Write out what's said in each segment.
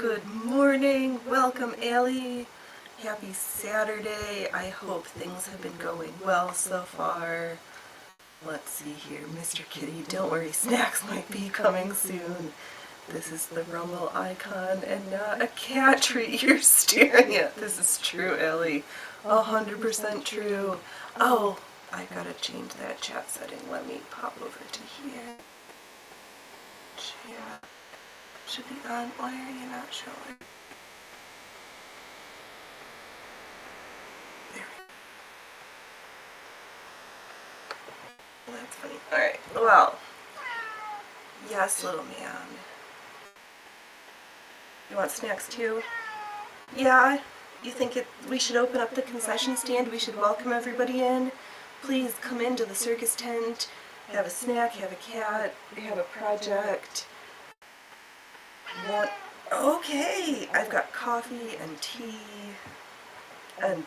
Good morning. Welcome, Allie. Happy Saturday. I hope things have been going well so far. Let's see here. Mr. Kitty, don't worry. Snacks might be coming soon. This is the Rumble icon and not a cat tree you're staring at. This is true, Allie. 100% true. Oh, I gotta change that chat setting. Let me pop over to here. Chat. Should be on. Why are you not showing? There we go. Well, that's funny. Alright, well. Yes, little man. You want snacks too? Yeah? You think we should open up the concession stand? We should welcome everybody in? Please come into the circus tent. Have a snack, have a cat, have a project. Okay, I've got coffee and tea, and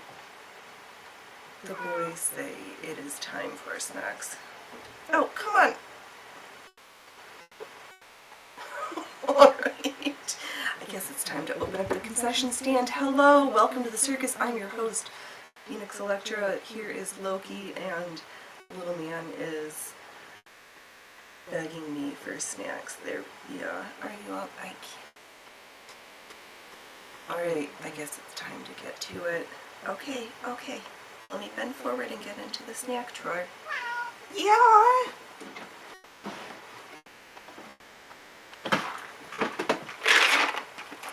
the boys say it is time for snacks. Oh, come on. Alright, I guess it's time to open up the concession stand. Hello, welcome to the circus. I'm your host, Phoenix Electra. Here is Loki, and little man is begging me for snacks. There, yeah. Are you up? I can't. Alright, I guess it's time to get to it. Okay. Let me bend forward and get into the snack drawer. Yeah!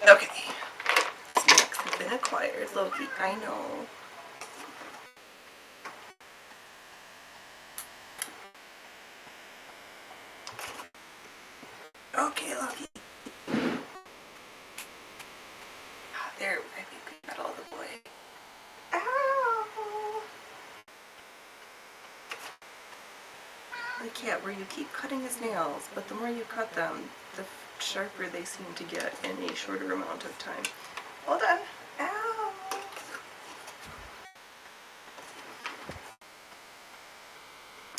Okay. Snacks have been acquired, Loki. I know. Okay, Loki. There, I think we got all the boy. Ow! The cat where you keep cutting his nails, but the more you cut them, the sharper they seem to get in a shorter amount of time. Hold on. Ow!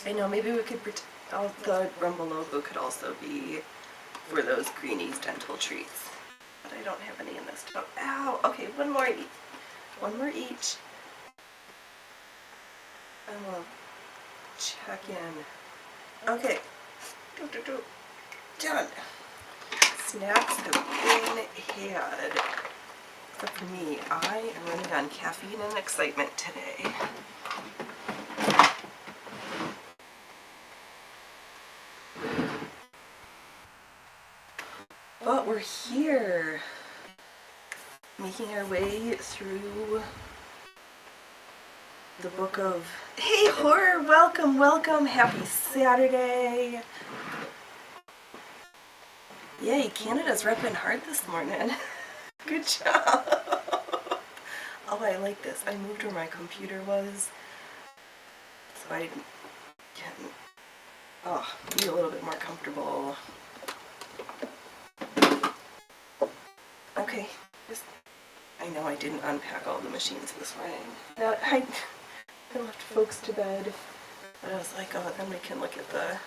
I know, maybe we could pretend the Rumble logo could also be for those Greenies dental treats. But I don't have any in this tub. Ow! Okay, one more each. One more each. And we'll check in. Okay. Done. Snacks have been had. Except for me, I am running on caffeine and excitement today. But we're here, making our way through the book of... Hey, Horror! Welcome! Happy Saturday! Yay, Canada's repping hard this morning. Good job! Oh, I like this. I moved where my computer was, so I can be a little bit more comfortable. Okay, I know I didn't unpack all the machines this morning. I left folks to bed, but I was like, oh, then we can look at the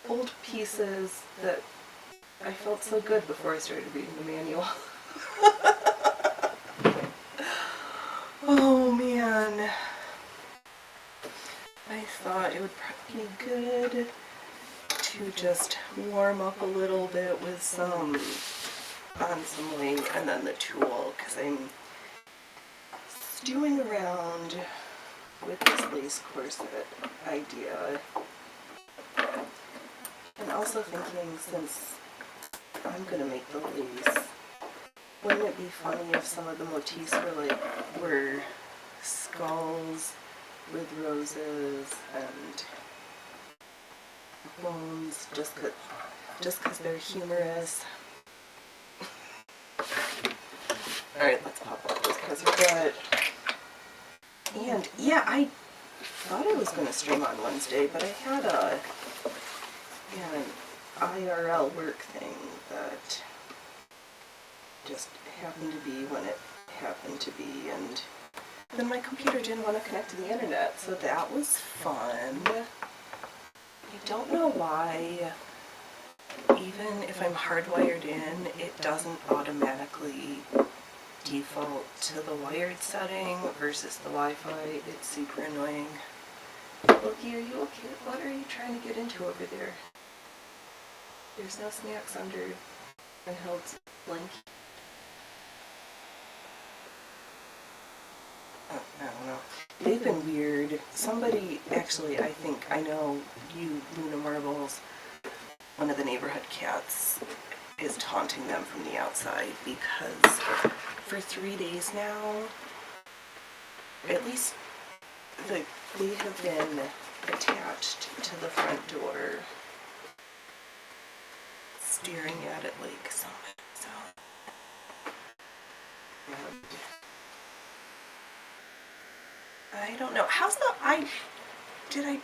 old pieces that I felt so good before I started reading the manual. Oh man, I thought it would probably be good to just warm up a little bit with some link and then the tool, because I'm stewing around with this lace corset idea, and also thinking, since I'm gonna make the lace, wouldn't it be funny if some of the motifs were skulls with roses and bones, just because they're humorous. Alright, let's pop up this because we've got... And, yeah, I thought I was going to stream on Wednesday, but I had an IRL work thing that just happened to be when it happened to be, and then my computer didn't want to connect to the internet, so that was fun. I don't know why even if I'm hardwired in, it doesn't automatically default to the wired setting versus the Wi-Fi. It's super annoying. Loki, are you okay? What are you trying to get into over there? There's no snacks under handheld blanket. Oh, I don't know. They've been weird. Somebody, actually, I think, I know you, Luna Marbles, one of the neighborhood cats, is taunting them from the outside because for 3 days now, at least they have been attached to the front door, staring at it like so. I don't know. How's the I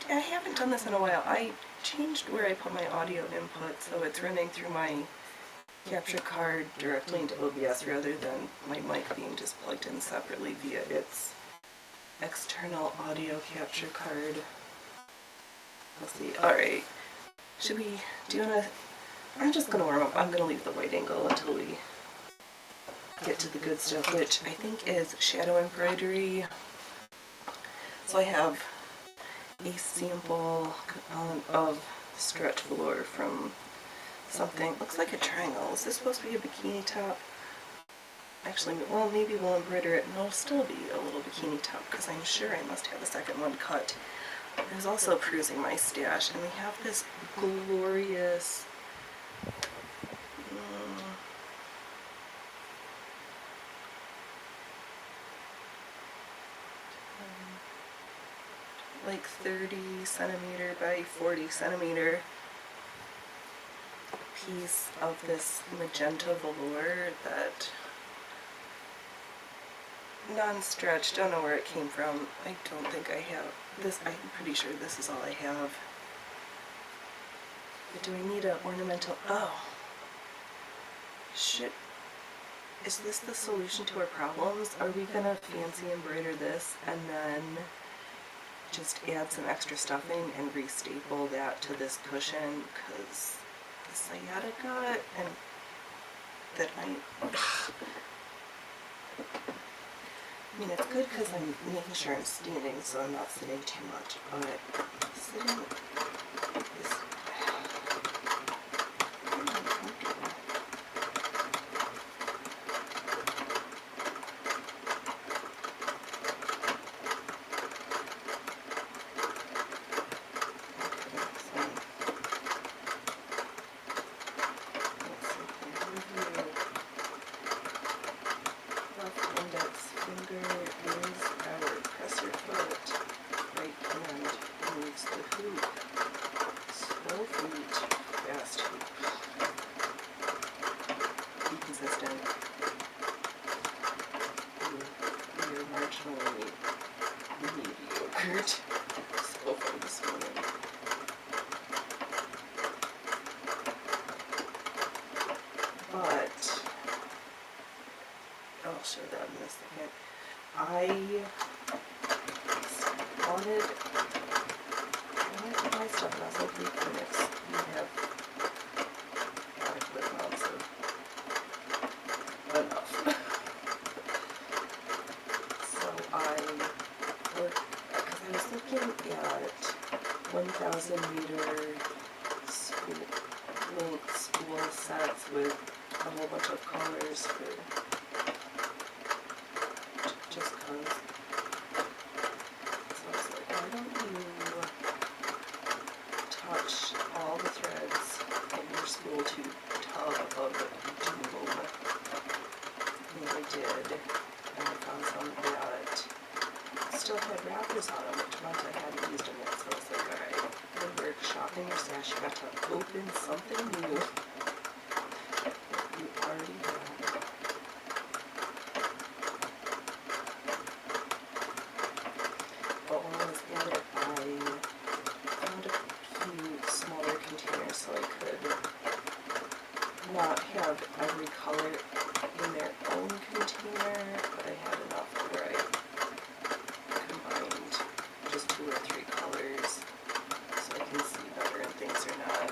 haven't done this in a while. I changed where I put my audio input so it's running through my capture card directly into OBS rather than my mic being just plugged in separately via its external audio capture card. Let's see. Alright. Should we do I'm just gonna warm up. I'm gonna leave the wide angle until we get to the good stuff, which I think is shadow embroidery. So I have a sample of stretch velour from something. Looks like a triangle. Is this supposed to be a bikini top? Actually, well, maybe we'll embroider it and it'll still be a little bikini top because I'm sure I must have a second one cut. I was also perusing my stash and we have this glorious like 30 centimeter by 40 centimeter piece of this magenta velour that non-stretch, don't know where it came from. I don't think I have this. I'm pretty sure this is all I have. But do I need an ornamental? Oh. Shit. Is this the solution to our problems? Are we gonna fancy embroider this and then just add some extra stuffing and re-staple that to this cushion? Because the sciatica and that I mean, it's good because I'm making sure I'm standing so I'm not sitting too much, but sitting is I'll show that in a second. I wanted to buy stuff and I was like, Phoenix, you have adequate amounts of enough. So because I was looking at 1,000 meter length spool sets with a whole bunch of colors for just cause. So I was like, why don't you touch all the threads in your spool to tub of doom? And I did, and I found some that still had wrappers on them, which meant I hadn't used them yet, so I was like, alright, when we're shopping your stash, you got to open something new that you already have. But when I was at it, I found a few smaller containers so I could not have every color in their own container, but I had enough where I combined just 2 or 3 colors so I can see better and things are not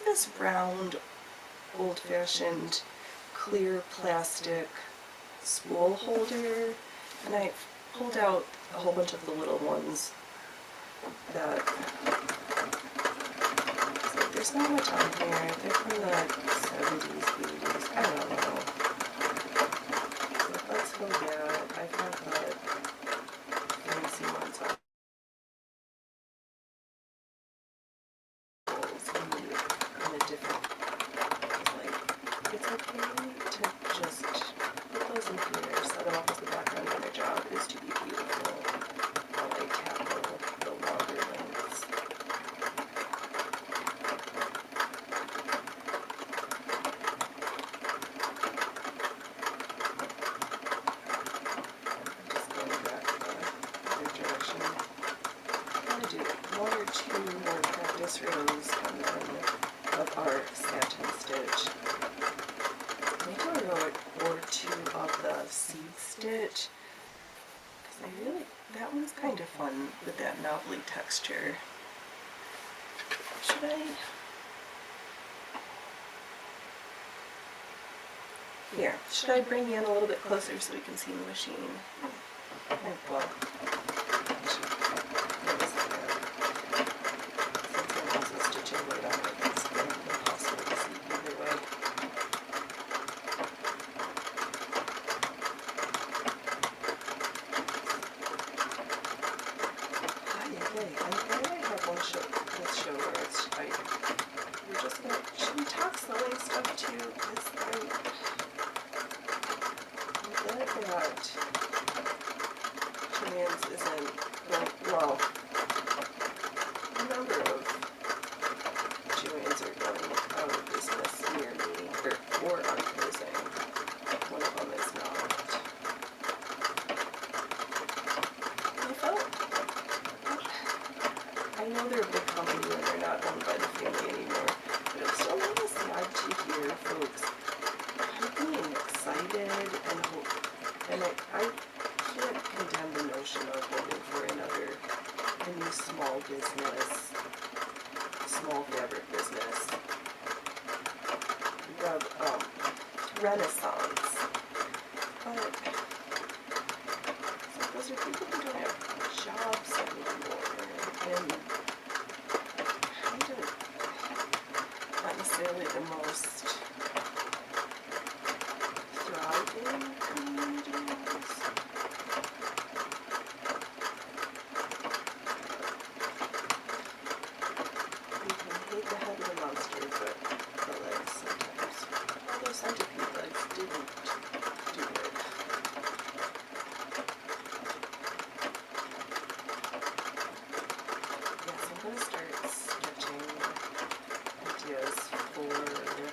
this round, old-fashioned, clear plastic spool holder, and I pulled out a whole bunch of the little ones that, so there's not much on here. They're from the 70s, 80s, I don't know. So let's go that. I've got the fancy ones on. In a different, like, it's okay to just put those in here, set them up as the background, and their job is to be beautiful while I tackle the longer lengths. Just going back the other direction. I'm going to do one or two more practice rows and then of our satin stitch. Maybe a row or two of the seed stitch, because I really, that one's kind of fun with that knobbly texture. Should I? Here, should I bring you in a little bit closer so we can see the machine? Well, should we talk sewing stuff too? Because I'm glad that Joann's isn't going, well, a number of Joann's are going out of business near me, or are closing. One of them is not. I felt, I know they're a big company and they're not owned by the family anymore, but it's still really sad to hear folks being excited and hope, and I can't condemn the notion of hoping for a new small business, small fabric business, renaissance, but those are people who don't have jobs anymore, and kind of not necessarily the most thriving communities. You can hate the head of the monster, but the legs sometimes. Although centipede legs didn't do it. Yes, I'm going to start sketching ideas for the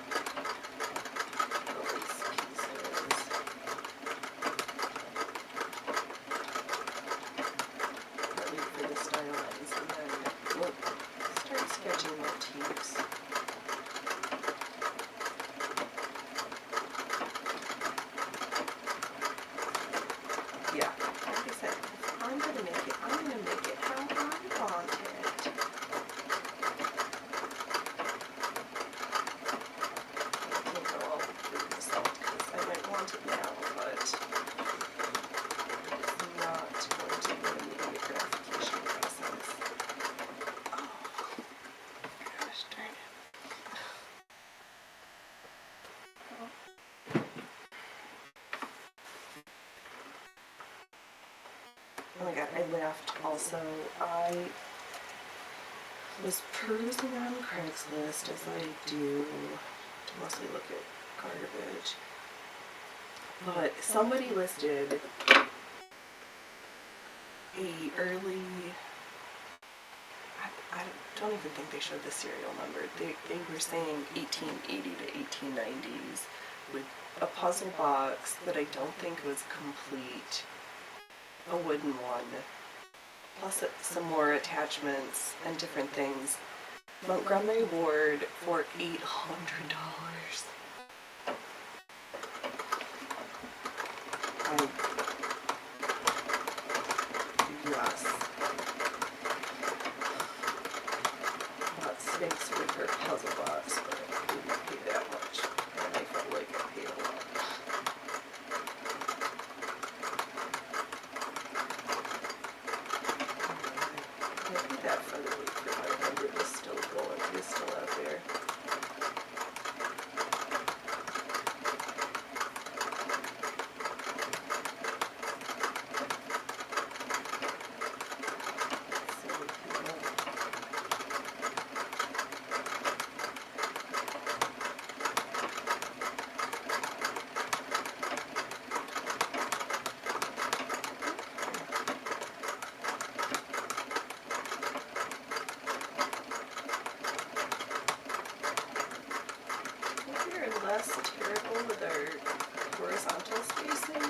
lace pieces. Partly for the stylings, and then we'll start sketching motifs. Yeah, like I said, if I'm going to make it, I'm going to make it how I want it. I can't go all through the salt because I might want it now, but it's not going to be an immediate gratification process. Oh, gosh darn it. Oh my god, I laughed also. I was perusing on Craigslist, as I do, to mostly look at garbage. But somebody listed a early, I don't even think they showed the serial number. They were saying 1880 to 1890s with a puzzle box that I don't think was complete, a wooden one, plus some more attachments and different things. Montgomery Ward for $800. Yes. But Sphinx for a puzzle box, but I didn't pay that much, and I felt like I paid a lot. I think that featherweight for 500 is still going, is still out there. Less terrible with our horizontal spacing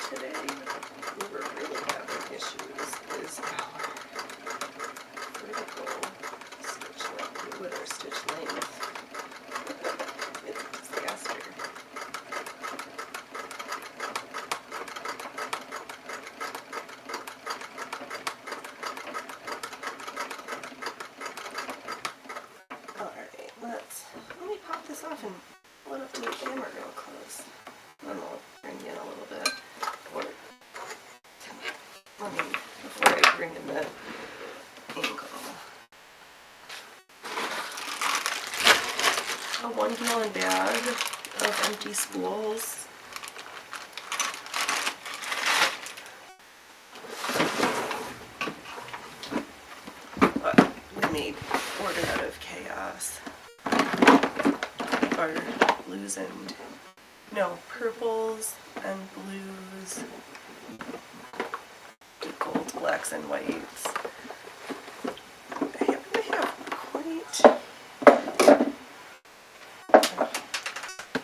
today. Where we're really having issues is our vertical stitch length, with our stitch length. It's a disaster. Alright, let me pop this off and hold up to the camera real close. And I'll bring you in a little bit. Or, let me, before I bring in the angle. A 1 gallon bag of empty spools. But we made order out of chaos. Or blues and, no, purples and blues, gold, blacks, and whites. I happen to have quite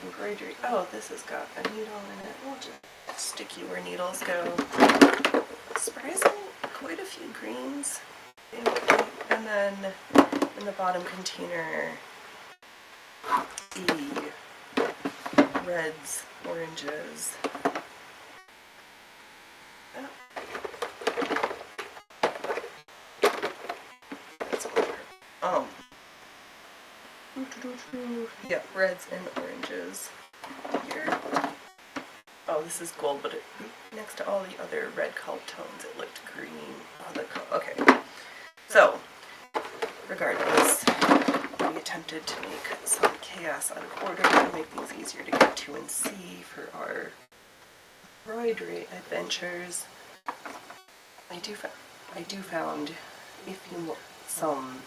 embroidery. Oh, this has got a needle in it. We'll just stick you where needles go. Surprisingly, quite a few greens. And then in the bottom container, the reds, oranges. That's yeah, reds and oranges here. Oh, this is gold, but next to all the other red color tones, it looked green. Oh, okay. So, regardless, we attempted to make some chaos out of order to make things easier to get to and see for our embroidery adventures. I do found a few some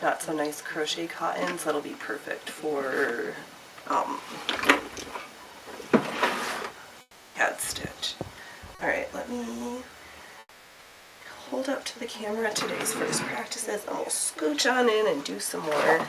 not so nice crochet cottons that'll be perfect for pad stitch. Alright, let me hold up to the camera today's first practices and we'll scooch on in and do some more.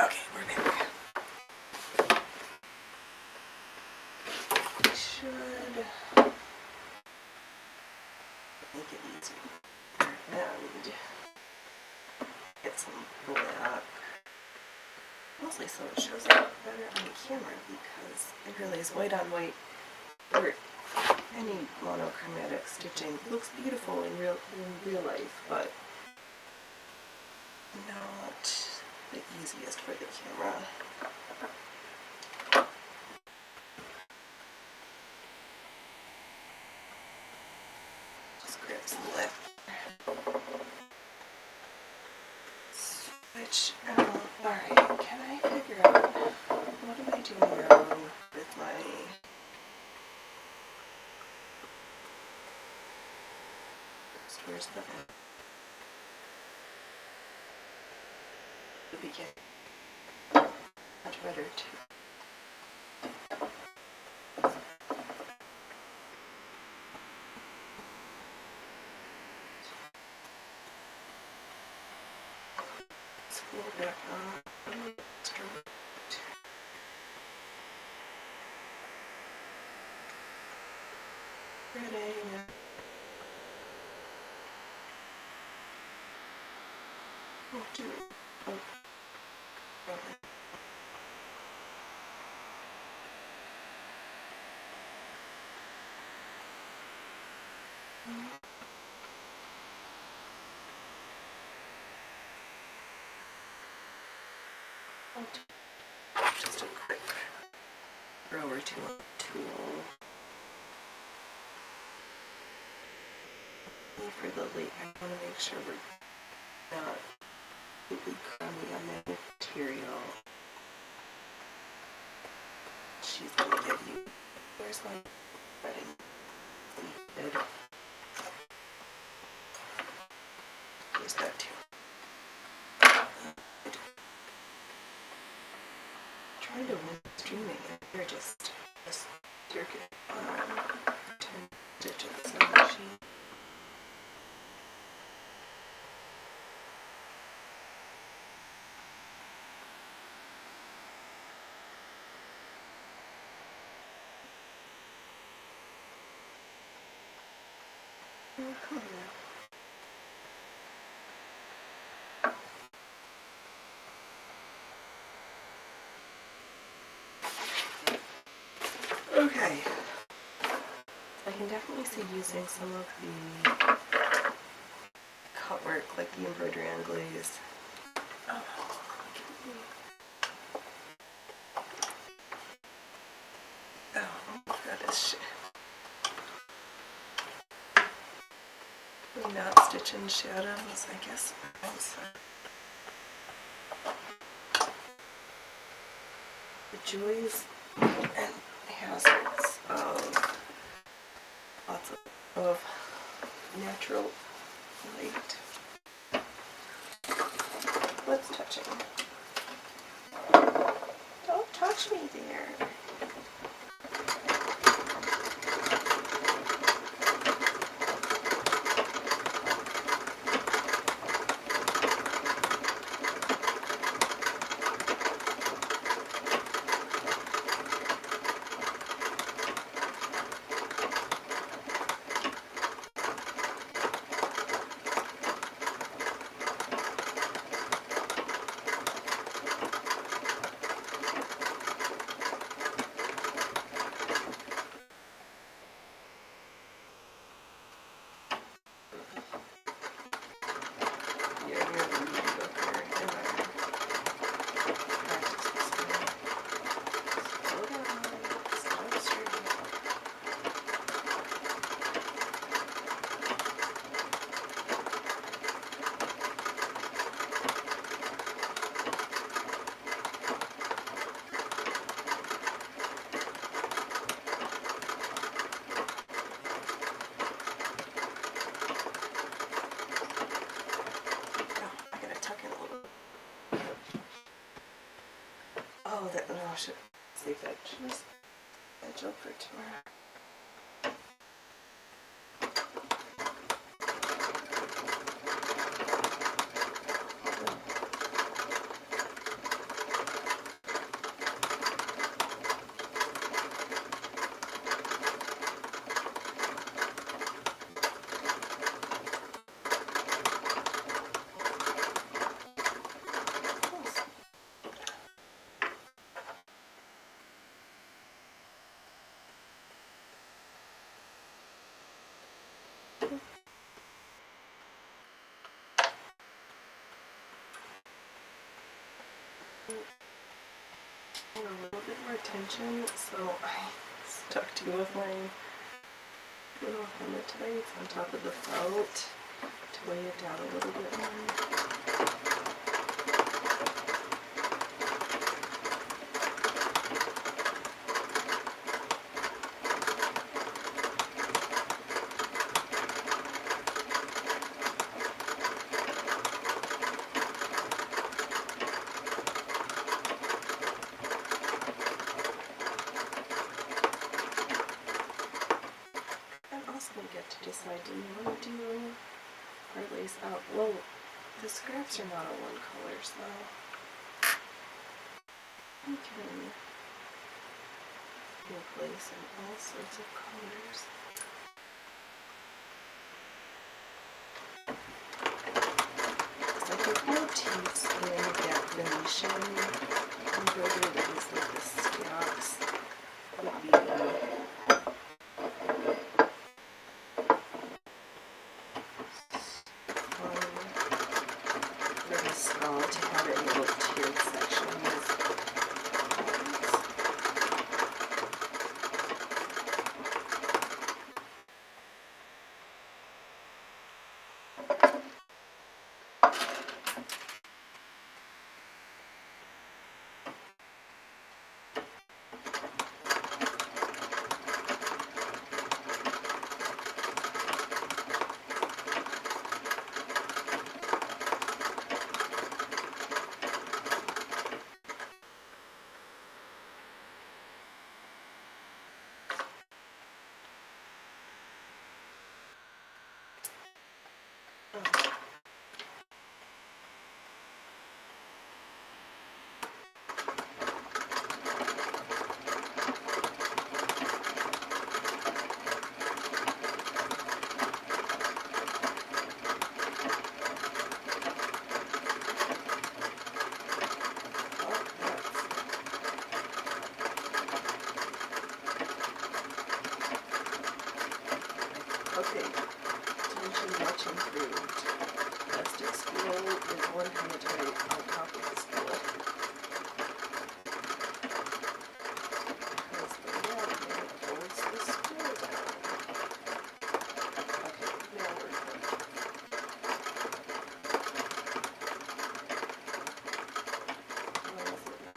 Okay, we're back. We should make it easier and get some black. Mostly so it shows up better on the camera because I realize white on white or any monochromatic stitching looks beautiful in real life, but not the easiest for the camera. Just grab some lip. Switch out. Alright, can I figure out what am I doing wrong with my where's the beginning? Much better too. Spool back on. Ready. We'll do it. Oh. Okay. Just a quick row or two on the tool. And for the leak, I want to make sure we're not completely crummy on that material. She's going to give you. Where's my threading? Good. Use that too. Trying to win streaming and you're just circuit 10 digits on the sheet. Oh, come on now. Okay, I can definitely see using some of the cut work, like the embroidery on glaze. Oh, that is shit. Not stitching shadows, I guess. The joys and hazards of lots of natural light. What's touching? Don't touch me there. I should save that edge up for tomorrow. A little bit more tension, so I stuck two of my little hematites on top of the felt to weigh it down a little bit more. We get to decide, do you want to do our lace out? Well, The scraps are not all one color, so you can replace in all sorts of colors. So I think motifs in that Venetian embroidery that is like the scallops would be for the skull to have it in little tiered sections. Okay, tension much improved. Plastic spool is one hematite on top of the spool. Because the magnet holds the spool down. Okay, now we're good. Why is it not?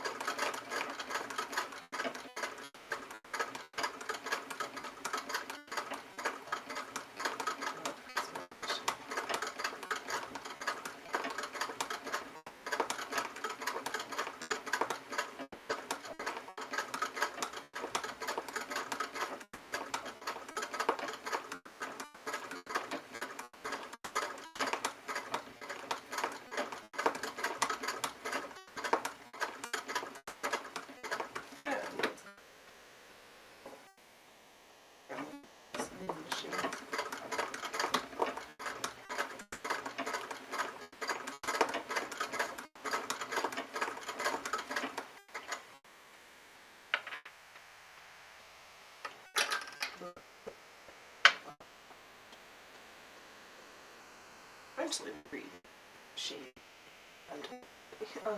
Eventually read sheet and oh,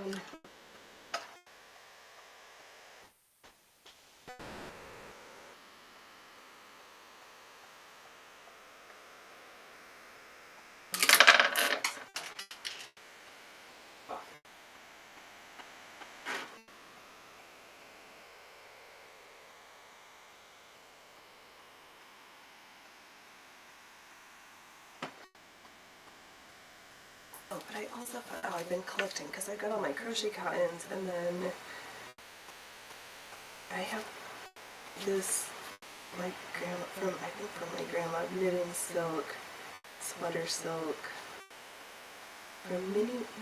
but I also thought, I've been collecting because I've got all my crochet cottons, and then I have this, my grandma, I think from my grandma, knitting silk, sweater silk, from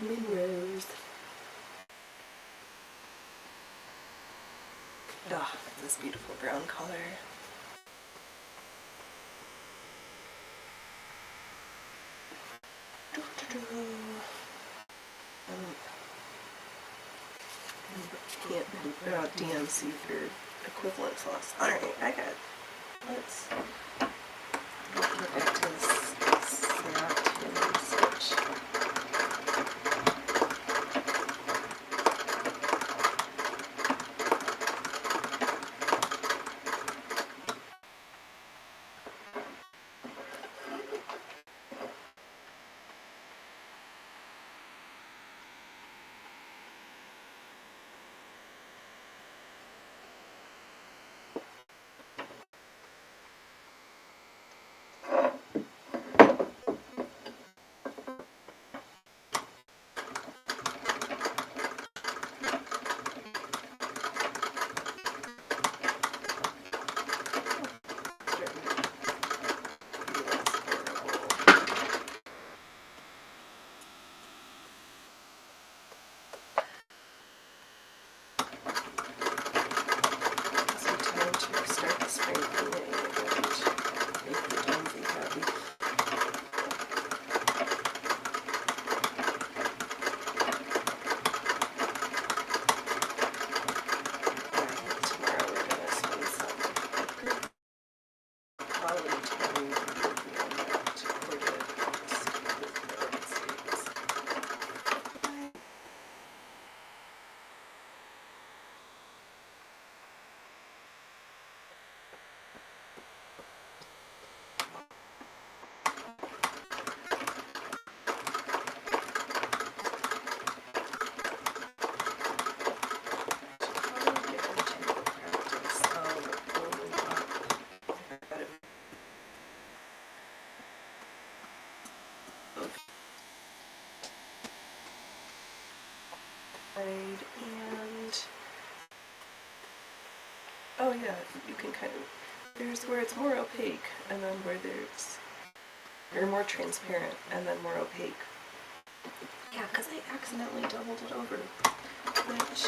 Minrose. Ah, this beautiful brown color. Can't DMC for equivalent sauce. Alright, I got it. Let's get back to this snap switch. side, and oh yeah, you can kind of, there's where it's more opaque, and then where there's, or more transparent, and then more opaque. Yeah, because I accidentally doubled it over, which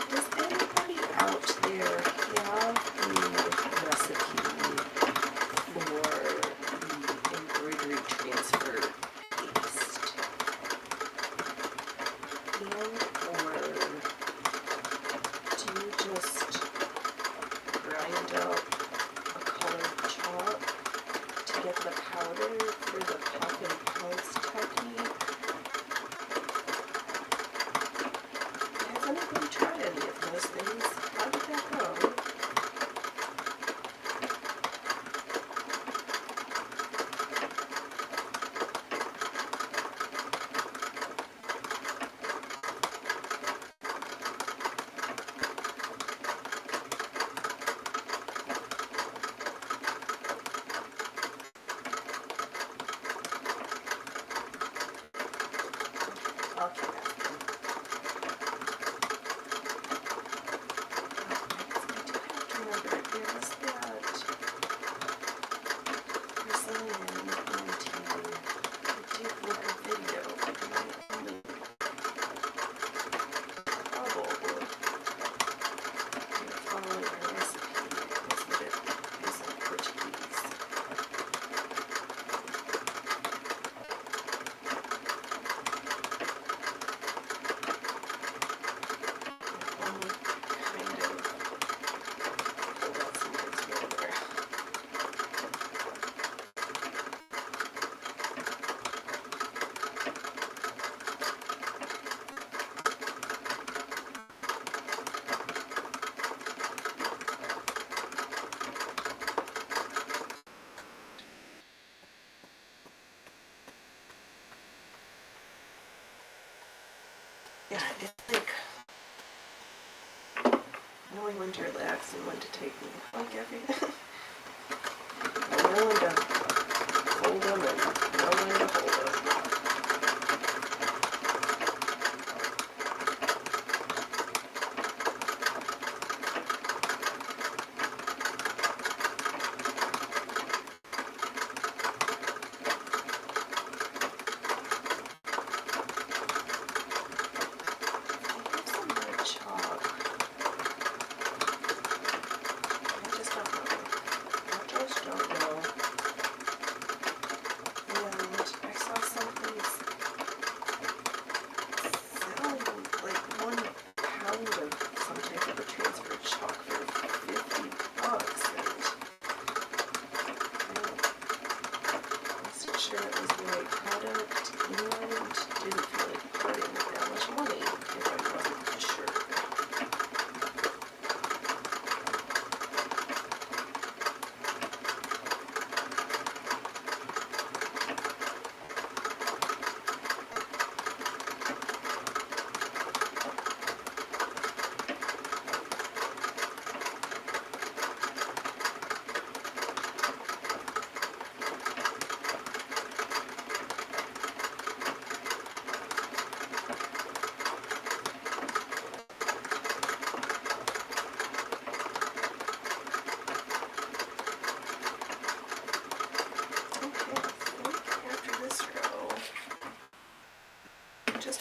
does anybody out there have a recipe for the embroidery transfer paste? Or do you just grind up a colored chalk to get the powder for the puff and pulse technique? Has anybody tried any of those things? How did that go? Okay, yeah, it's like knowing when to relax and when to take me. Like everything. Know when to hold them and know when to hold them.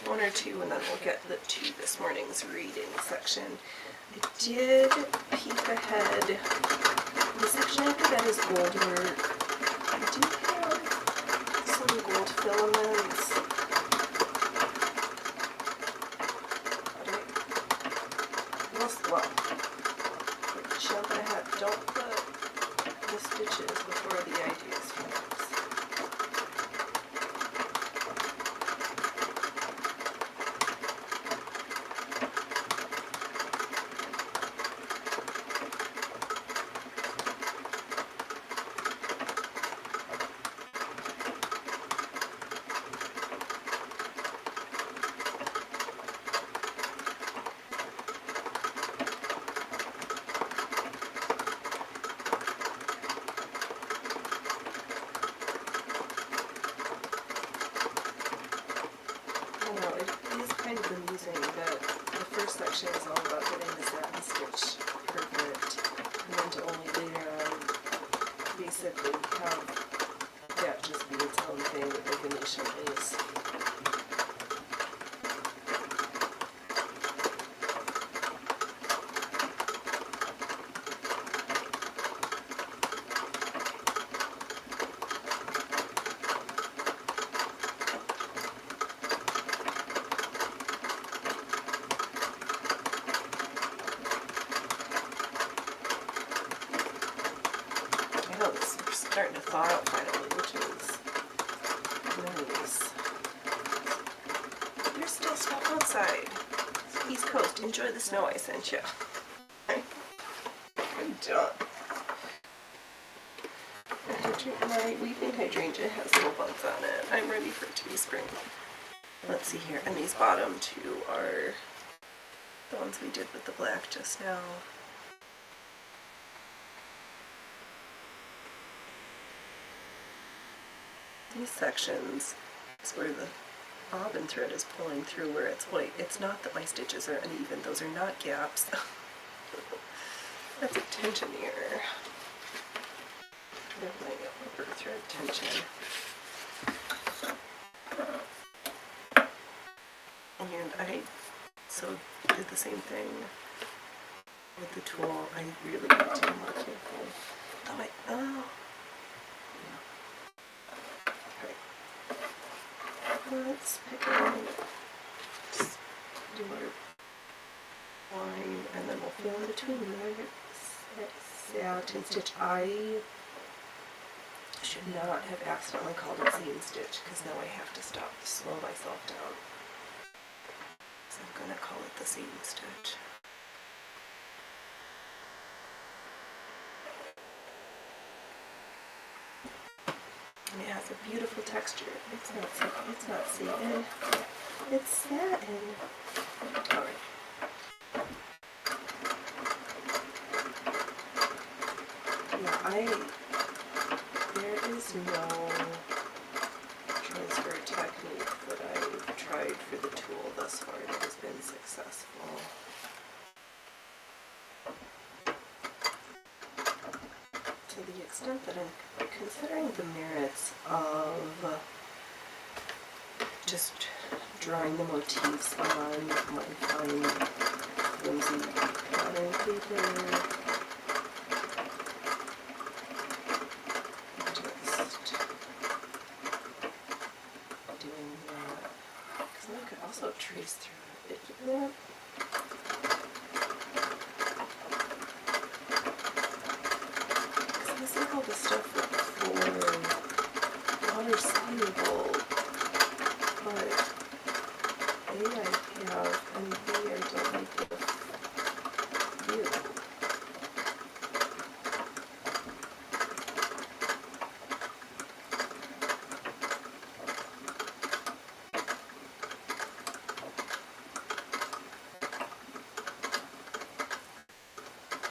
One or two, and then we'll get to this morning's reading section. I did peek ahead. The section after that is gold work. I do have some gold filaments. But well, jumping ahead. Don't put the stitches before the idea starts. Amusing that the first section is all about getting the satin stitch perfect, and then to only later on basically have that just be its own thing with the Venetian lace. We're starting to thaw out finally, which is nice. There's still stuff outside. It's East Coast. Enjoy the snow I sent you. I'm done. My weeping hydrangea has little bugs on it. I'm ready for it to be spring. Let's see here. And these bottom two are the ones we did with the black just now. These sections is where the bobbin thread is pulling through where it's white. It's not that my stitches are uneven. Those are not gaps. That's a tension error. My upper thread tension. And I did the same thing with the tool. I really need to be more careful. Let's pick it just do our line, and then we'll fill in between the satin stitch. I should not have accidentally called it seam stitch, because now I have to slow myself down. So I'm going to call it the seam stitch. And it has a beautiful texture. It's not satin. It's satin. Alright. Yeah, there is no transfer technique that I've tried for the tool thus far that has been successful. To the extent that I'm considering the merits of just drawing the motifs on my fine flimsy pattern paper. Just doing that. Because then I could also trace through it. That. This is all the stuff for water soluble, but A, I have, and B, I don't like the view.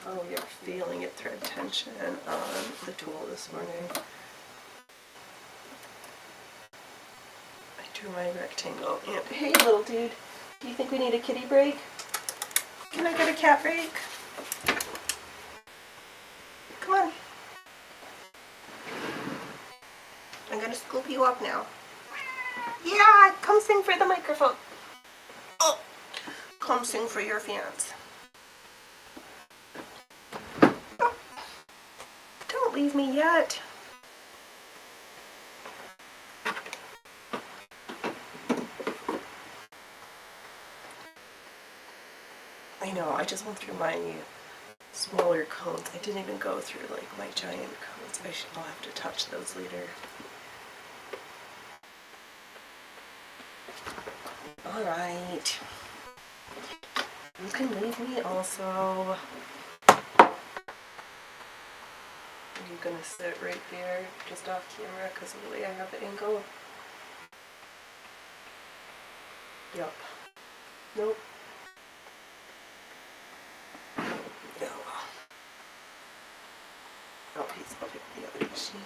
Oh, you're feeling it thread tension on the tool this morning. I drew my rectangle. And hey, little dude, do you think we need a kitty break? Can I get a cat break? Come on. I'm gonna scoop you up now. Yeah, come sing for the microphone. Oh, come sing for your fans. Leave me yet. I know, I just went through my smaller cones. I didn't even go through like my giant cones. I'll have to touch those later. Alright. You can leave me also. Are you gonna sit right there just off camera because of the way I have the angle? Yup. Nope. No. Oh, I'll pick the other machine.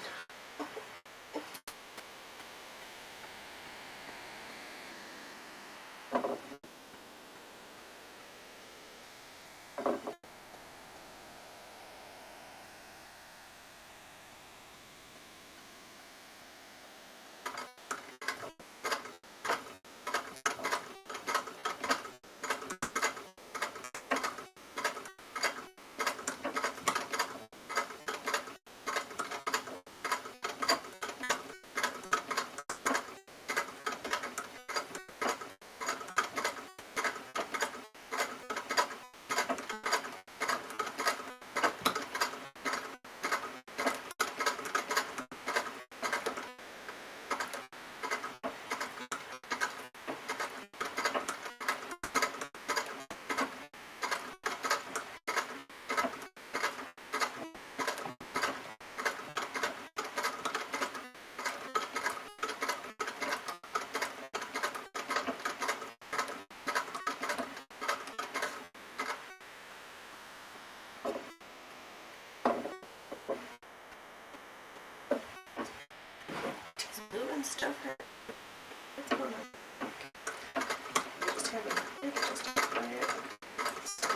Blue and stuff. What's going on? Just have it. Just quiet. So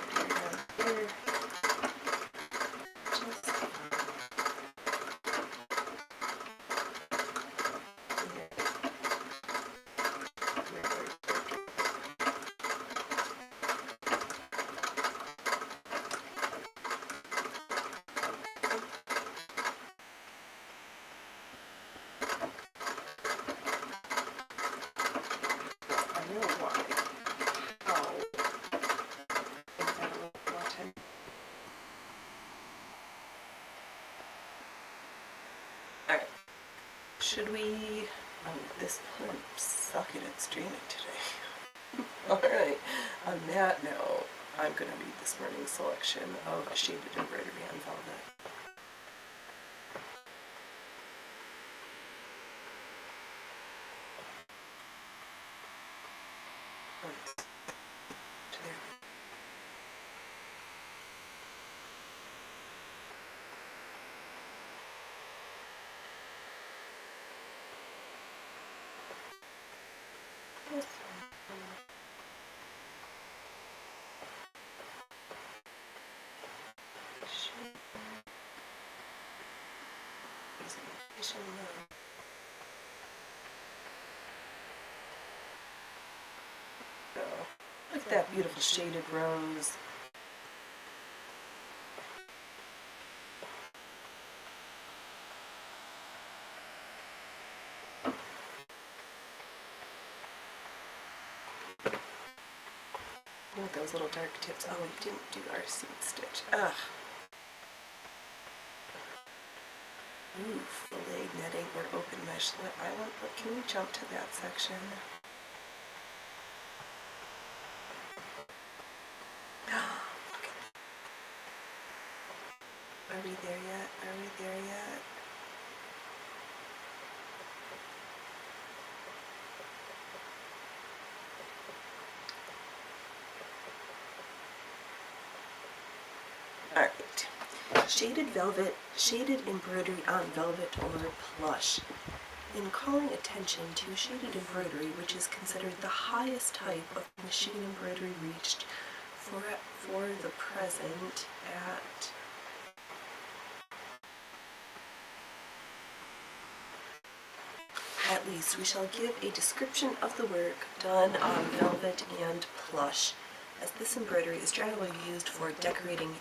here. Alright. Should we... I'm sucking at streaming today. Alright. On that note, I'm going to read this morning's selection of shaded embroidery on velvet. Look at that beautiful shaded rose. Look at those little dark tips. Oh, we didn't do our seed stitch. Ugh. Ooh, fillet netting or open mesh. Can we jump to that section? Are we there yet? Are we there yet? Alright. Shaded velvet, shaded embroidery on velvet or plush. In calling attention to shaded embroidery, which is considered the highest type of machine embroidery reached for the present at least, we shall give a description of the work done on velvet and plush, as this embroidery is generally used for decorating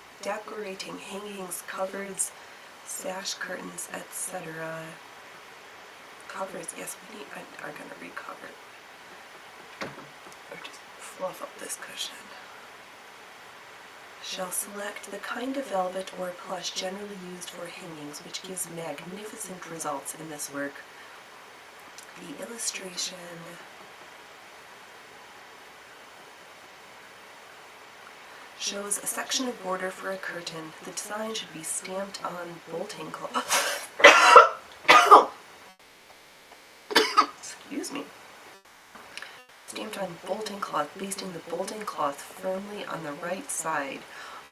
hangings, covers, sash curtains, etc. Covers, yes, we are going to recover. Or just fluff up this cushion. Shall select the kind of velvet or plush generally used for hangings, which gives magnificent results in this work. The illustration shows a section of border for a curtain. The design should be stamped on bolting cloth. Excuse me. Stamped on bolting cloth, basting the bolting cloth firmly on the right side.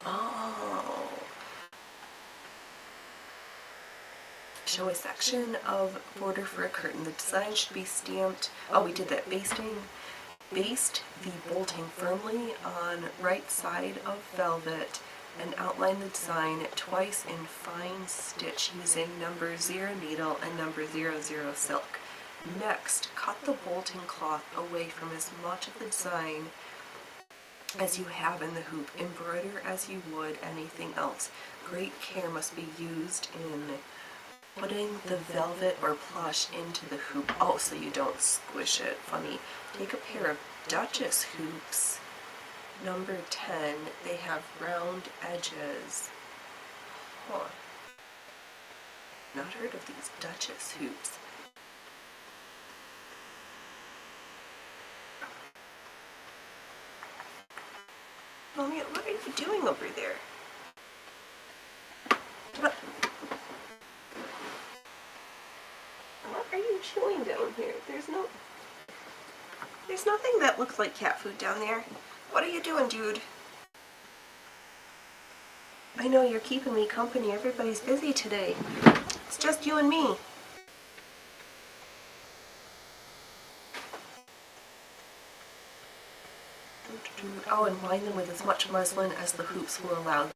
Oh. Show a section of border for a curtain. The design should be stamped. Oh, we did that. Baste the bolting firmly on right side of velvet and outline the design twice in fine stitch using number 0 needle and number 00 silk. Next, cut the bolting cloth away from as much of the design as you have in the hoop. Embroider as you would anything else. Great care must be used in putting the velvet or plush into the hoop. Oh, so you don't squish it. Funny. Take a pair of Duchess hoops, number 10. They have round edges. Huh. Not heard of these Duchess hoops. Mommy, what are you doing over there? What are you chewing down here? There's nothing that looks like cat food down there. What are you doing, dude? I know you're keeping me company. Everybody's busy today. It's just you and me. Oh, and wind them with as much muslin as the hoops will allow.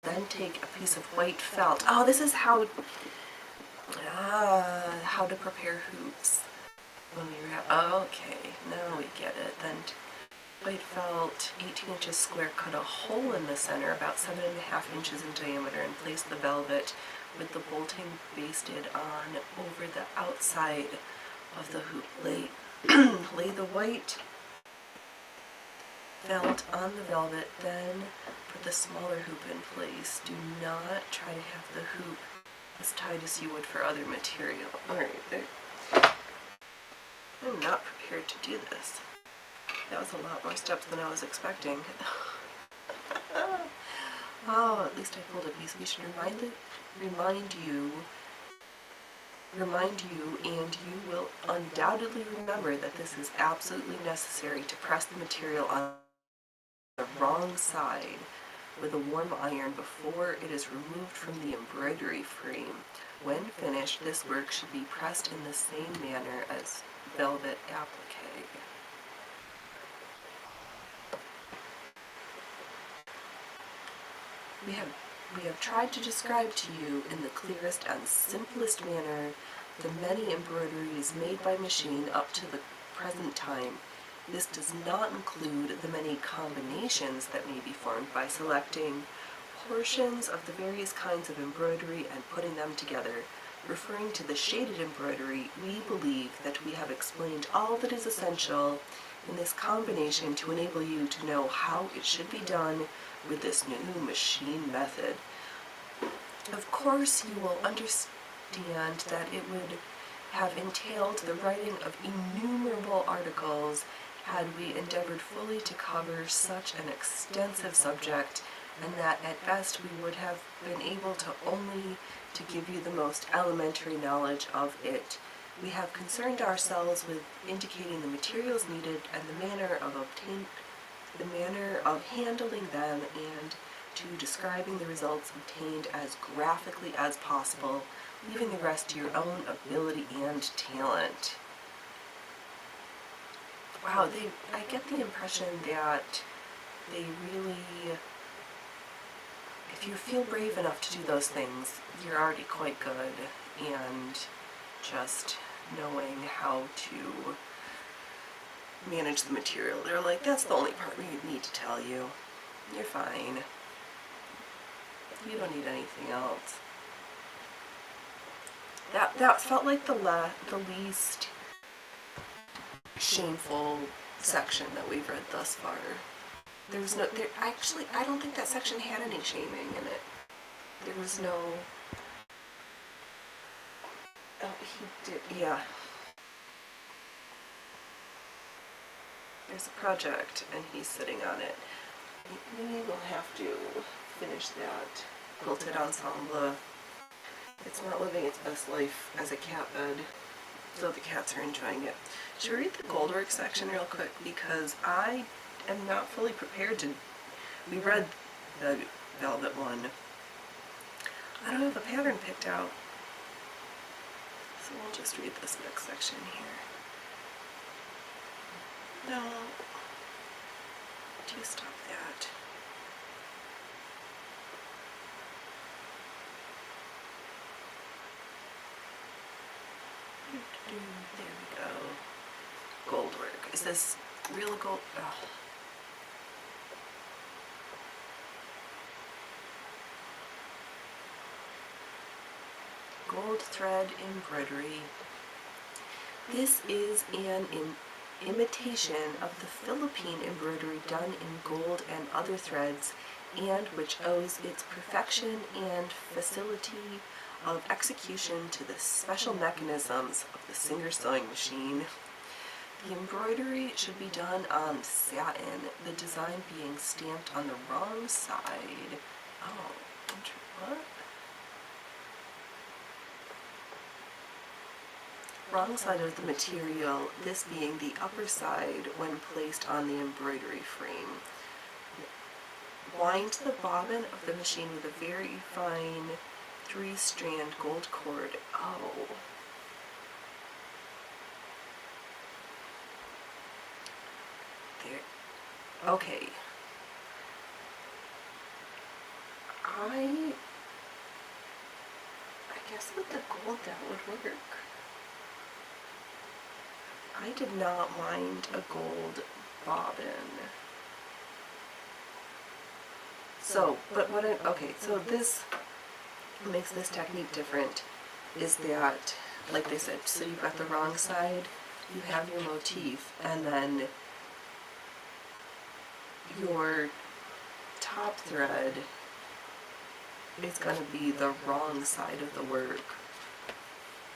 Then take a piece of white felt. Oh, this is how to prepare hoops. When we wrap. Oh, okay, now we get it. Then white felt, 18 inches square, cut a hole in the center about 7.5 inches in diameter, and place the velvet with the bolting basted on over the outside of the hoop. Lay the white felt on the velvet, then put the smaller hoop in place. Do not try to have the hoop as tight as you would for other material. Alright, I'm not prepared to do this. That was a lot more steps than I was expecting. Oh, at least I pulled a piece. We should remind you, and you will undoubtedly remember that this is absolutely necessary to press the material on the wrong side with a warm iron before it is removed from the embroidery frame. When finished, this work should be pressed in the same manner as velvet applique. We have tried to describe to you in the clearest and simplest manner the many embroideries made by machine up to the present time. This does not include the many combinations that may be formed by selecting portions of the various kinds of embroidery and putting them together. Referring to the shaded embroidery, we believe that we have explained all that is essential in this combination to enable you to know how it should be done with this new machine method. Of course, you will understand that it would have entailed the writing of innumerable articles had we endeavored fully to cover such an extensive subject, and that at best we would have been able to only to give you the most elementary knowledge of it. We have concerned ourselves with indicating the materials needed and the manner of handling them, and to describing the results obtained as graphically as possible, leaving the rest to your own ability and talent. Wow, I get the impression that they really, if you feel brave enough to do those things, you're already quite good, and just knowing how to manage the material. They're like, that's the only part we need to tell you. You're fine. You don't need anything else. That felt like the least shameful section that we've read thus far. There was no, there, actually, I don't think that section had any shaming in it. There was no, oh, he did, yeah. There's a project, and he's sitting on it. Maybe we'll have to finish that quilted ensemble. It's not living its best life as a cat bed, so the cats are enjoying it. Should we read the goldwork section real quick? Because I am not fully prepared to. We read the velvet one. I don't have a pattern picked out, so we'll just read this next section here. No. Do you stop that? There we go. Goldwork. Is this real gold? Oh. Gold thread embroidery. This is an imitation of the Philippine embroidery done in gold and other threads, and which owes its perfection and facility of execution to the special mechanisms of the Singer sewing machine. The embroidery should be done on satin, the design being stamped on the wrong side. Oh, what? Wrong side of the material, this being the upper side when placed on the embroidery frame. Wind the bobbin of the machine with a very fine 3-strand gold cord. Oh. There. Okay. I guess with the gold that would work. I did not mind a gold bobbin. So, but what I, okay, so this makes this technique different is that, like they said, so you've got the wrong side, you have your motif, and then your top thread is going to be the wrong side of the work,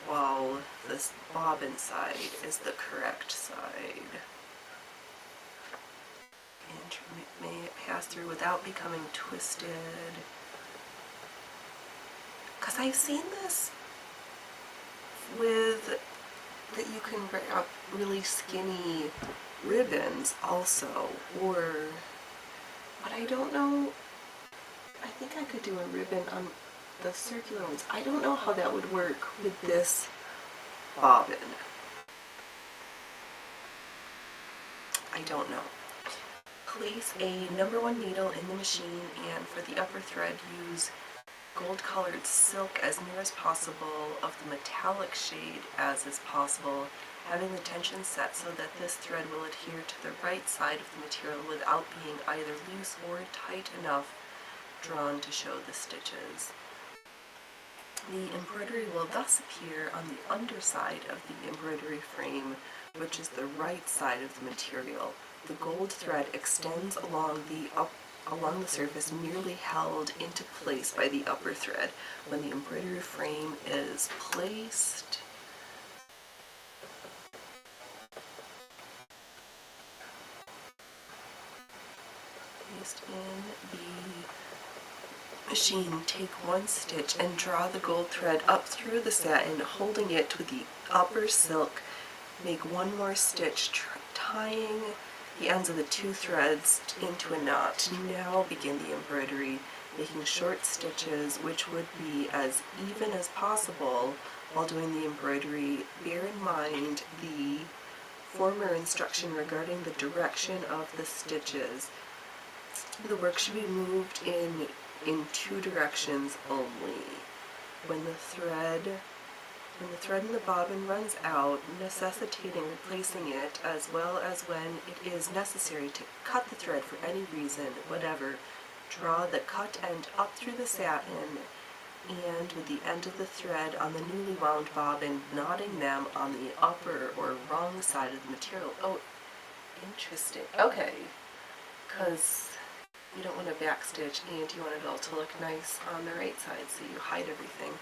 while this bobbin side is the correct side. And may it pass through without becoming twisted. Because I've seen this with that you can wrap really skinny ribbons also, or, but I don't know, I think I could do a ribbon on the circular ones. I don't know how that would work with this bobbin. I don't know. Place a #1 needle in the machine, and for the upper thread use gold colored silk as near as possible of the metallic shade as is possible, having the tension set so that this thread will adhere to the right side of the material without being either loose or tight enough drawn to show the stitches. The embroidery will thus appear on the underside of the embroidery frame, which is the right side of the material. The gold thread extends along the surface, merely held into place by the upper thread. When the embroidery frame is placed in the machine, take 1 stitch and draw the gold thread up through the satin, holding it with the upper silk. Make 1 more stitch, tying the ends of the 2 threads into a knot. Now begin the embroidery, making short stitches which would be as even as possible while doing the embroidery. Bear in mind the former instruction regarding the direction of the stitches. The work should be moved in 2 directions only. When the thread in the bobbin runs out, necessitating replacing it, as well as when it is necessary to cut the thread for any reason whatever, draw the cut end up through the satin and with the end of the thread on the newly wound bobbin, knotting them on the upper or wrong side of the material. Oh, interesting. Okay. because you don't want to backstitch and you want it all to look nice on the right side, so you hide everything.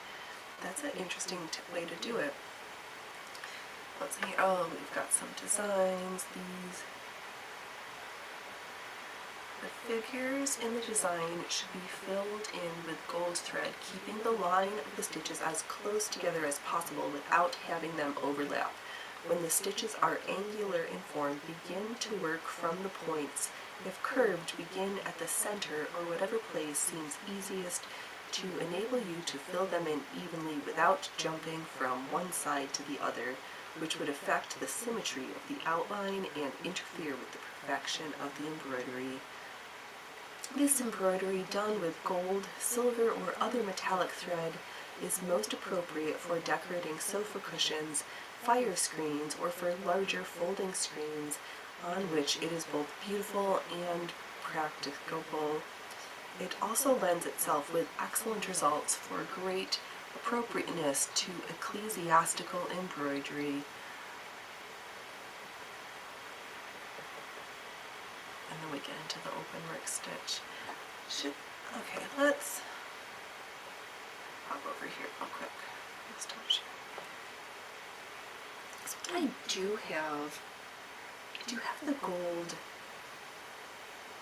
That's an interesting way to do it. Let's see, oh, we've got some designs. These, the figures in the design should be filled in with gold thread, keeping the line of the stitches as close together as possible without having them overlap. When the stitches are angular in form, begin to work from the points. If curved, begin at the center or whatever place seems easiest to enable you to fill them in evenly without jumping from one side to the other, which would affect the symmetry of the outline and interfere with the perfection of the embroidery. This embroidery, done with gold, silver, or other metallic thread, is most appropriate for decorating sofa cushions, fire screens, or for larger folding screens on which it is both beautiful and practicable. It also lends itself with excellent results for great appropriateness to ecclesiastical embroidery. And then we get into the open work stitch. Okay, let's hop over here real quick. Stop sharing. So what I do have the gold,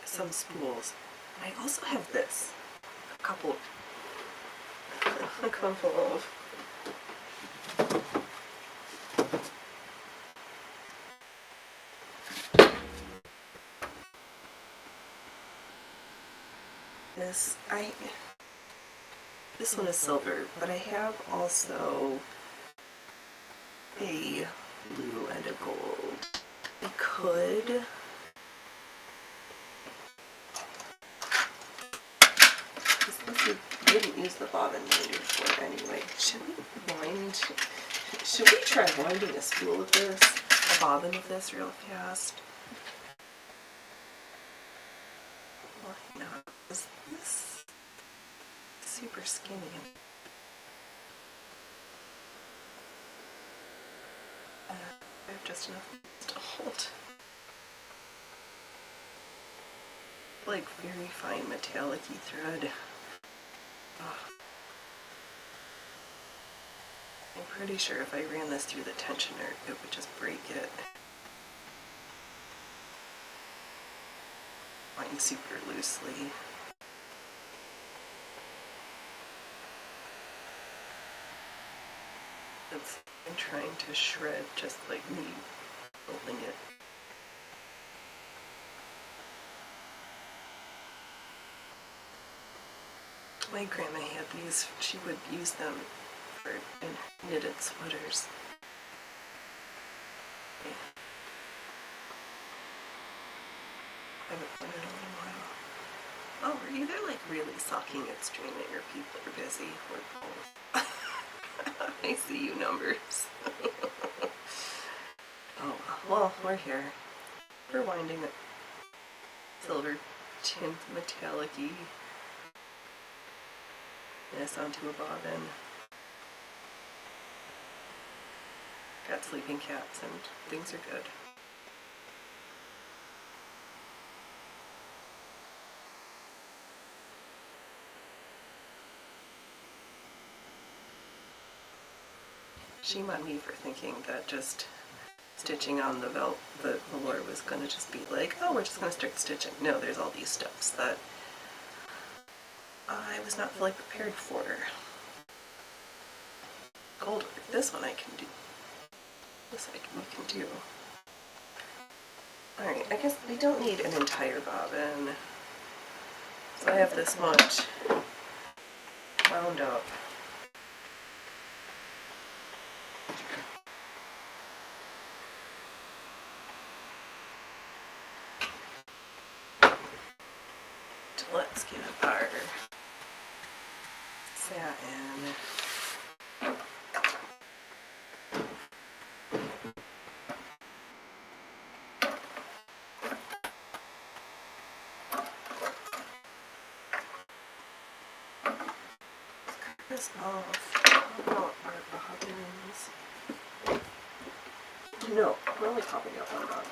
some spools. I also have this, a couple of this one is silver, but I have also a blue and a gold. I could we didn't use the bobbin winder for it anyway. Should we try winding a spool of this? A bobbin of this real fast? Why not? Is this super skinny? I have just enough to hold. Like very fine metallic-y thread. I'm pretty sure if I ran this through the tensioner, it would just break it. Wind super loosely. I'm trying to shred just like me holding it. My grandma had these. She would use them in knitted sweaters. Yeah. I haven't done it in a while. Oh, were either like really sucking at streaming or people are busy or both? I see you numbers. Oh, well, we're here. We're winding it. Silver tint metallic-y. This onto a bobbin. Got sleeping cats and things are good. Shame on me for thinking that just stitching on the velour was going to just be like, oh, we're just going to start stitching. No, there's all these steps that I was not fully prepared for. Gold work, this one I can do. This we can do. Alright, I guess we don't need an entire bobbin. So I have this much wound up. Let's get our satin. This off. How about our bobbins? No, we're only popping up one bobbin.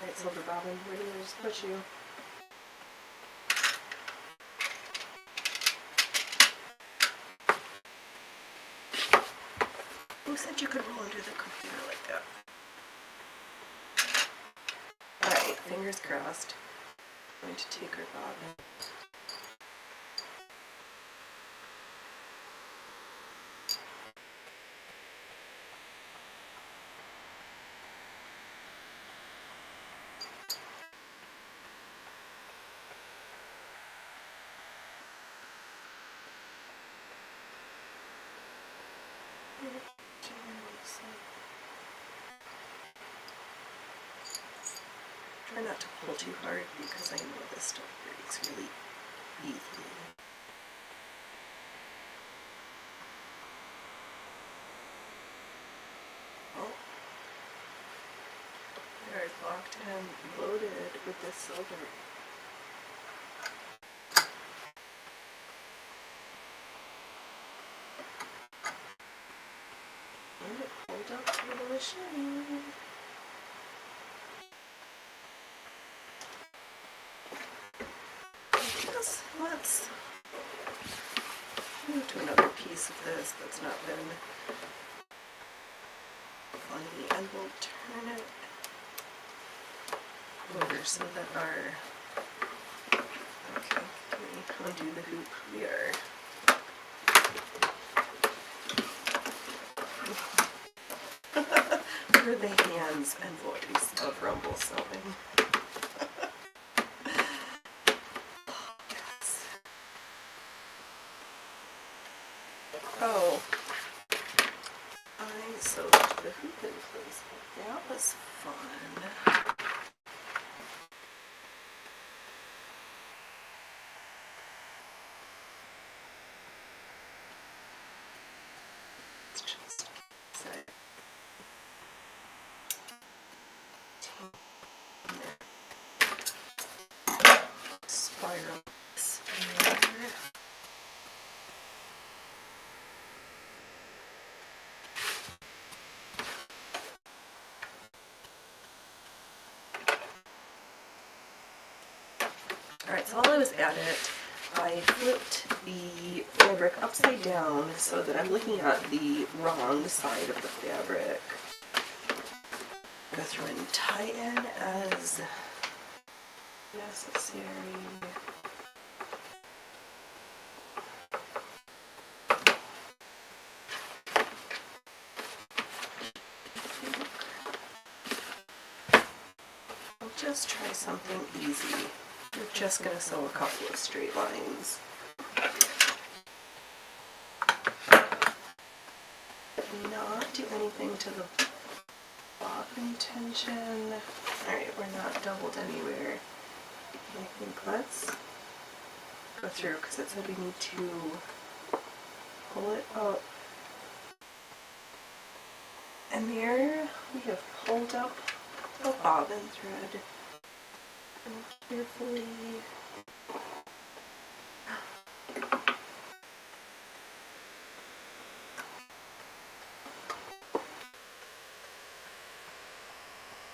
Alright, silver bobbin, where did I just put you? Who said you could roll under the computer like that? Alright, fingers crossed. I'm going to take her bobbin. Try not to pull too hard because I know this stuff breaks really easily. Oh, we are locked and loaded with this silver. And it pulled up through the machine. Let's move to another piece of this that's not been funny, and we'll turn it over so that our, okay, can we undo the hoop? We are, we're the hands and voice of rumble sewing. Oh, I sewed the hoop in place. That was fun. Let's just set spiral spinner. Alright, so while I was at it, I flipped the fabric upside down so that I'm looking at the wrong side of the fabric. Go through and tie in as necessary. I'll just try something easy. We're just going to sew a couple of straight lines. Not do anything to the bobbin tension. Alright, we're not doubled anywhere. I think let's go through because it said we need to pull it up. And there we have pulled up the bobbin thread. And carefully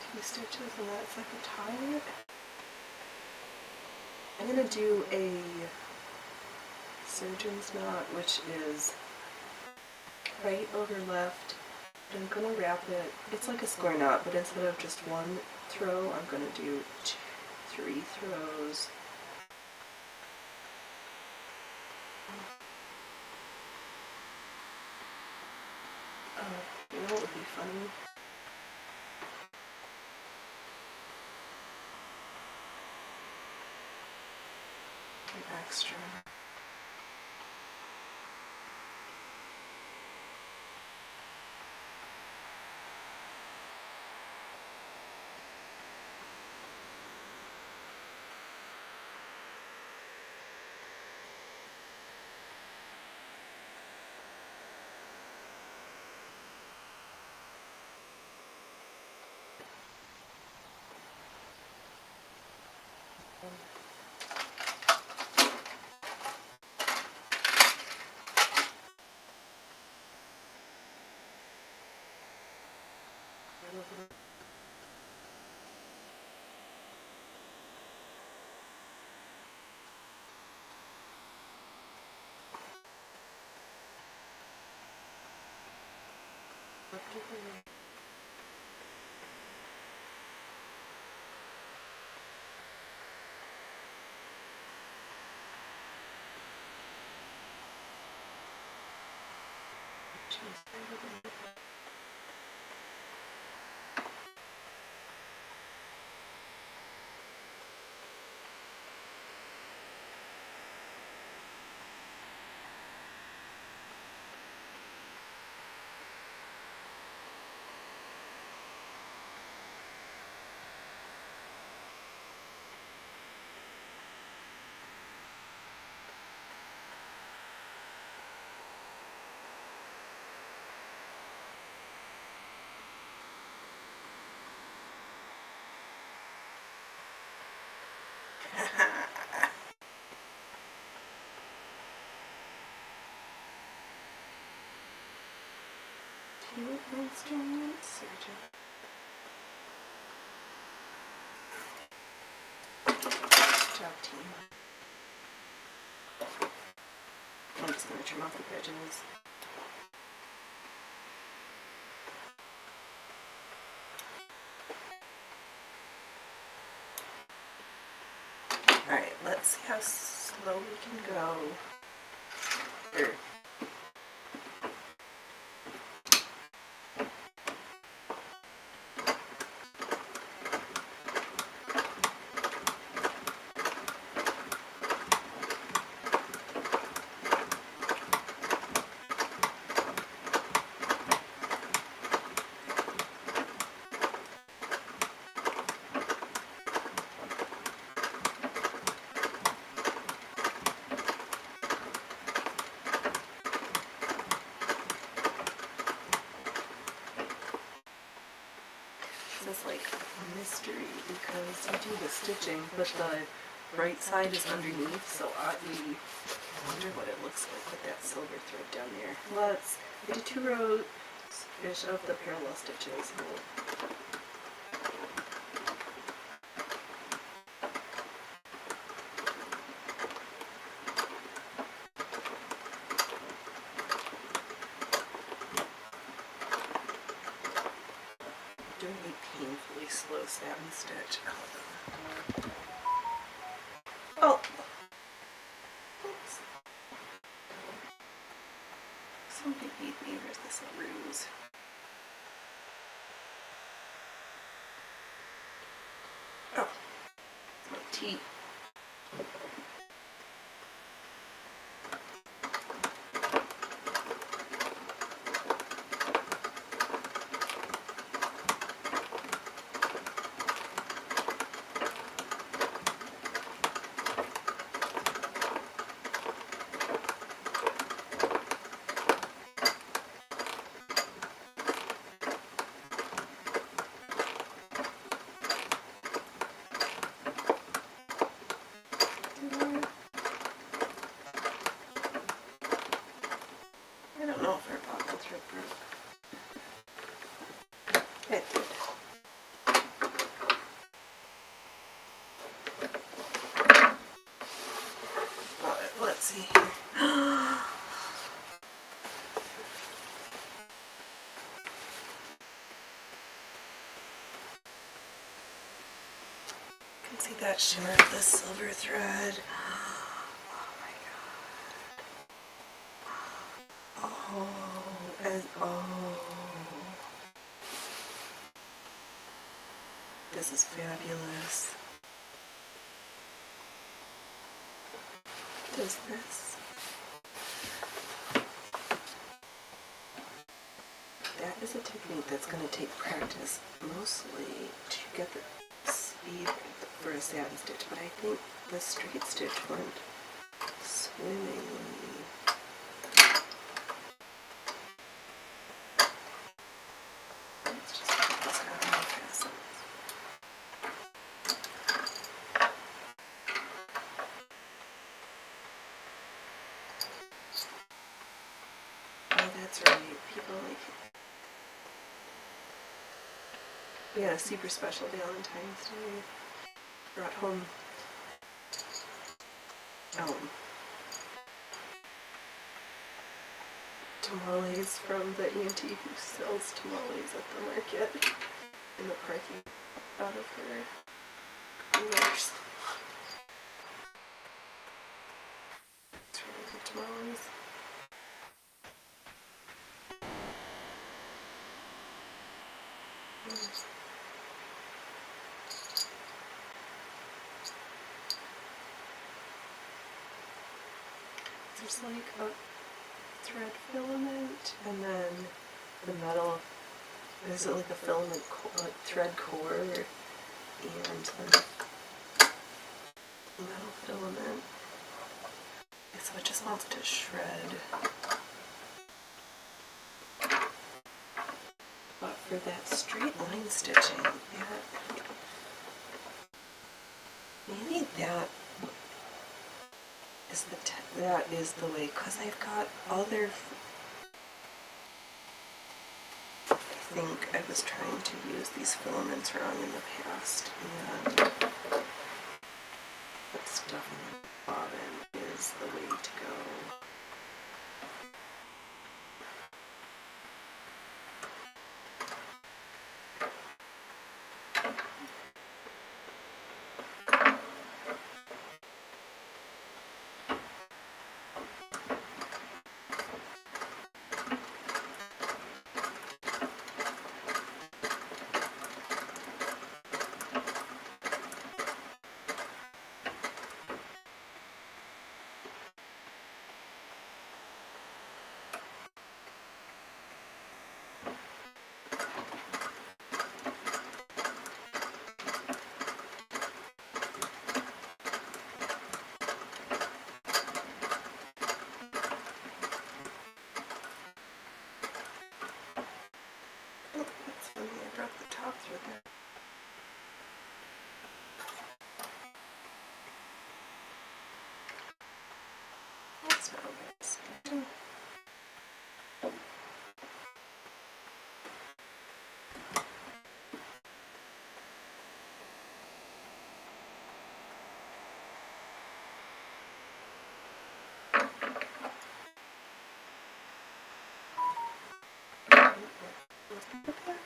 two stitches, and that's like a tie. I'm going to do a surgeon's knot, which is right over left. I'm going to wrap it. It's like a square knot, but instead of just one throw, I'm going to do 3 throws. You know what would be funny? An extra. Two instrument surgeon. Good job, team. I'm just going to trim off the edges. Alright, let's see how slow we can go. Here. This is like a mystery because you do the stitching, but the right side is underneath, so I wonder what it looks like with that silver thread down there. I did 2 rows of the parallel stitches. Doing a painfully slow satin stitch. Oh! Oops. Somebody beat me, or is this a ruse? Oh. It's my tea. I don't know if our pocket thread broke. It did. Alright, let's see here. You can see that shimmer of the silver thread. This is fabulous. Does this? That is a technique that's going to take practice, mostly to get the speed for a satin stitch, but I think the straight stitch went swimmingly. Let's just put this out and fasten. Oh, that's right. People like it. We had a super special Valentine's Day. Brought home tamales from the auntie who sells tamales at the market in the parking lot of her coolers. It's really good tamales. There's like a thread filament and then the metal. Is it like a filament, like thread core and a metal filament? So it just wants to shred. But for that straight line stitching, maybe that is the way, because I've got other. I think I was trying to use these filaments wrong in the past, and that stuff in the bottom is the way to go. That's not bad.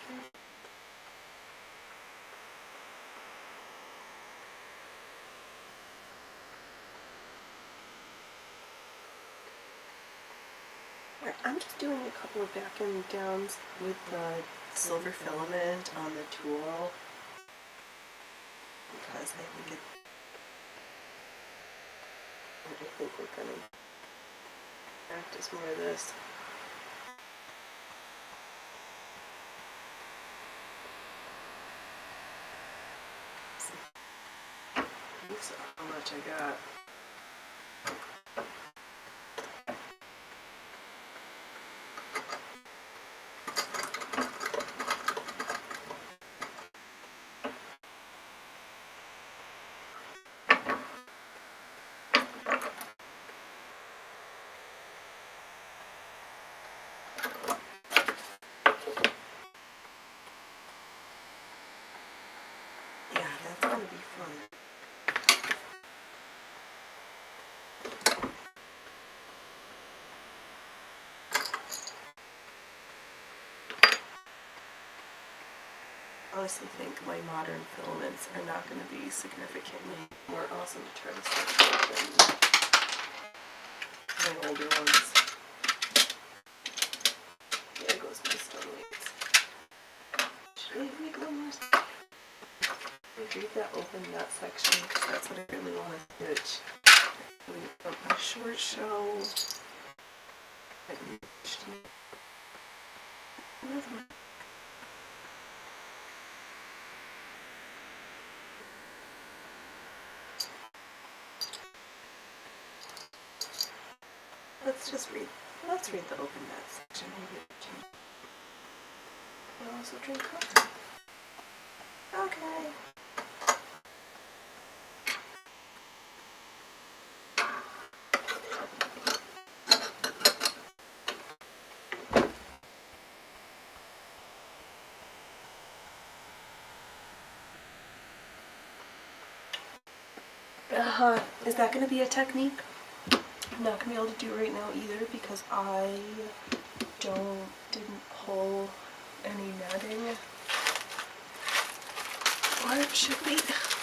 I'm just doing a couple of back and downs with the silver filament on the tool because I think we're going to practice more of this. So how much I got. Yeah, that's going to be fun. I honestly think my modern filaments are not going to be significantly more awesome to try to stitch than my older ones. There goes my stone weights. Should I make one more? Leave that open, that section, because that's what I really want to stitch. We've got my short show. Let's read the open mat section. Maybe we can. We'll also drink coffee. Okay. Is that going to be a technique? I'm not going to be able to do it right now either because I Should we?